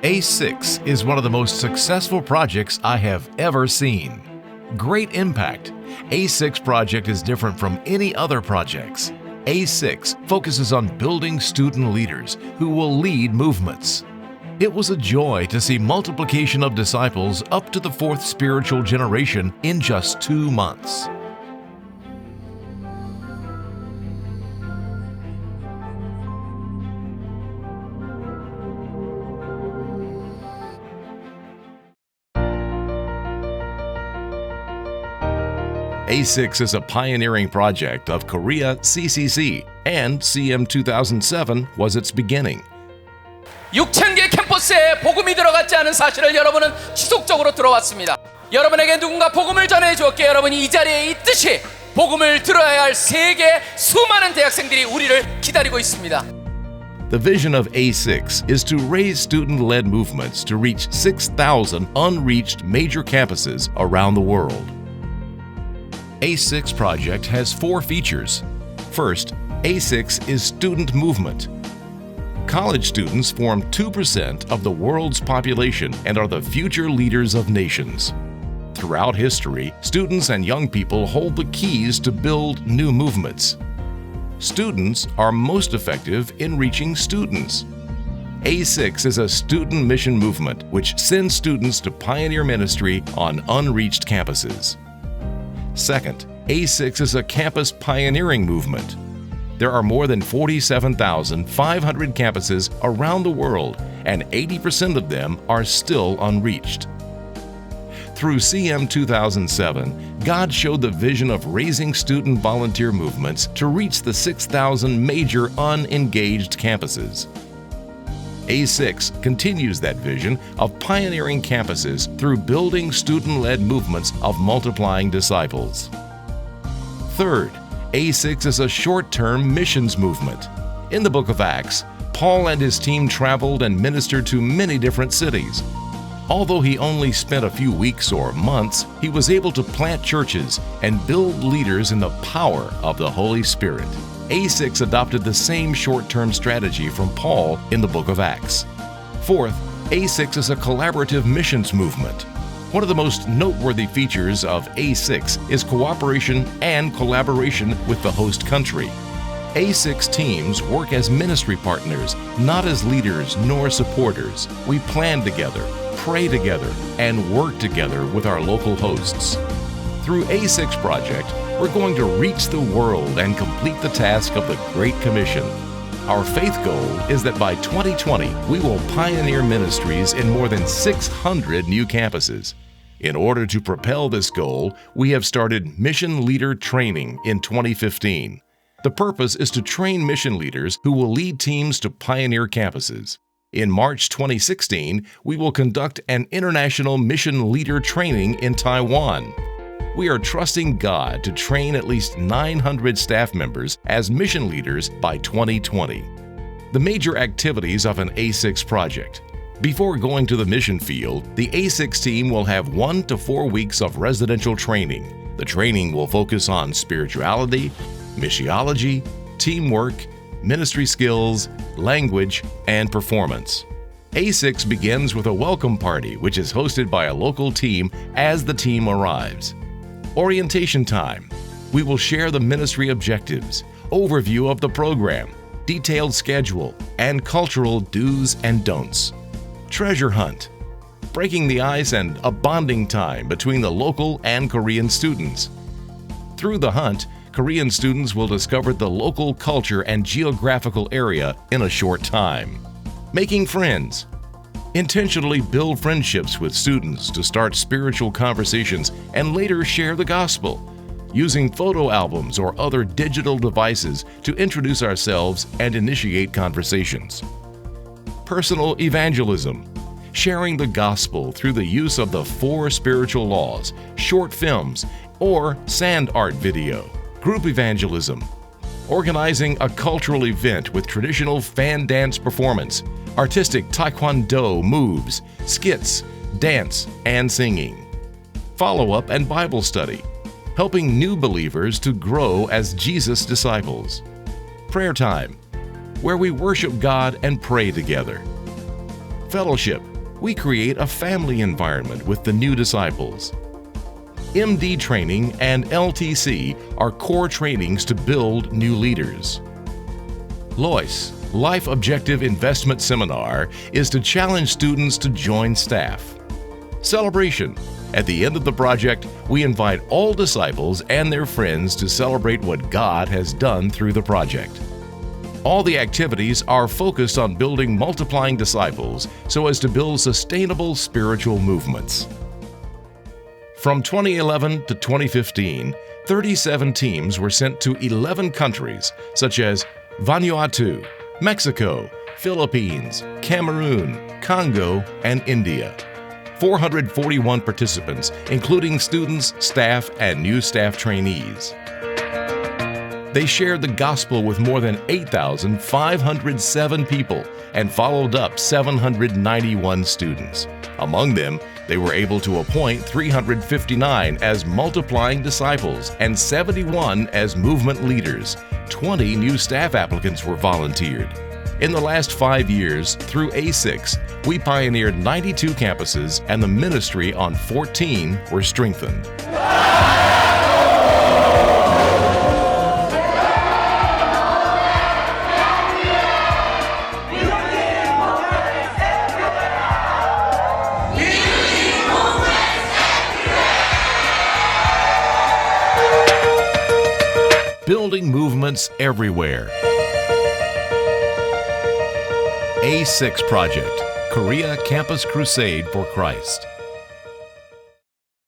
A6 is one of the most successful projects I have ever seen. Great impact. A6 project is different from any other projects. A6 focuses on building student leaders who will lead movements. It was a joy to see multiplication of disciples up to the fourth spiritual generation in just 2 months. A6 is a pioneering project of Korea KCCC, and CM 2007 was its beginning. 6,000개 캠퍼스에 복음이 들어갔지 않은 사실을 여러분은 지속적으로 들어왔습니다. 여러분에게 누군가 복음을 전해 주었기에 여러분이 이 자리에 있듯이 복음을 들어야 할 세계 수많은 대학생들이 우리를 기다리고 있습니다. The vision of A6 is to raise student-led movements to reach 6,000 unreached major campuses around the world. A6 project has 4 features. First, A6 is student movement. College students form 2% of the world's population and are the future leaders of nations. Throughout history, students and young people hold the keys to build new movements. Students are most effective in reaching students. A6 is a student mission movement which sends students to pioneer ministry on unreached campuses. Second, A6 is a campus pioneering movement. There are more than 47,500 campuses around the world, and 80% of them are still unreached. Through CM 2007, God showed the vision of raising student volunteer movements to reach the 6,000 major unengaged campuses. A6 continues that vision of pioneering campuses through building student-led movements of multiplying disciples. Third, A6 is a short-term missions movement. In the book of Acts, Paul and his team traveled and ministered to many different cities. Although he only spent a few weeks or months, he was able to plant churches and build leaders in the power of the Holy Spirit. A6 adopted the same short-term strategy from Paul in the book of Acts. Fourth, A6 is a collaborative missions movement. One of the most noteworthy features of A6 is cooperation and collaboration with the host country. A6 teams work as ministry partners, not as leaders nor supporters. We plan together, pray together, and work together with our local hosts. Through A6 project, we're going to reach the world and complete the task of the Great Commission. Our faith goal is that by 2020, we will pioneer ministries in more than 600 new campuses. In order to propel this goal, we have started Mission Leader Training in 2015. The purpose is to train mission leaders who will lead teams to pioneer campuses. In March 2016, we will conduct an international mission leader training in Taiwan. We are trusting God to train at least 900 staff members as mission leaders by 2020. The major activities of an A6 project. Before going to the mission field, the A6 team will have 1 to 4 weeks of residential training. The training will focus on spirituality, missiology, teamwork, ministry skills, language, and performance. A6 begins with a welcome party, which is hosted by a local team as the team arrives. Orientation time. We will share the ministry objectives, overview of the program, detailed schedule, and cultural do's and don'ts. Treasure hunt. Breaking the ice and a bonding time between the local and Korean students. Through the hunt, Korean students will discover the local culture and geographical area in a short time. Making friends. Intentionally build friendships with students to start spiritual conversations and later share the gospel. Using photo albums or other digital devices to introduce ourselves and initiate conversations. Personal evangelism. Sharing the gospel through the use of the 4 spiritual laws, short films, or sand art video. Group evangelism. Organizing a cultural event with traditional fan dance performance, artistic taekwondo moves, skits, dance, and singing. Follow-up and Bible study. Helping new believers to grow as Jesus' disciples. Prayer time, where we worship God and pray together. Fellowship, we create a family environment with the new disciples. MD training and LTC are core trainings to build new leaders. LOIS, Life Objective Investment Seminar, is to challenge students to join staff. Celebration. At the end of the project, we invite all disciples and their friends to celebrate what God has done through the project. All the activities are focused on building multiplying disciples so as to build sustainable spiritual movements. From 2011 to 2015, 37 teams were sent to 11 countries such as Vanuatu, Mexico, Philippines, Cameroon, Congo, and India. 441 participants, including students, staff, and new staff trainees. They shared the gospel with more than 8,507 people and followed up 791 students. Among them, they were able to appoint 359 as multiplying disciples and 71 as movement leaders. 20 new staff applicants were volunteered. In the last 5 years, through A6, we pioneered 92 campuses and the ministry on 14 were strengthened. Building movements everywhere. A6 Project, Korea Campus Crusade for Christ.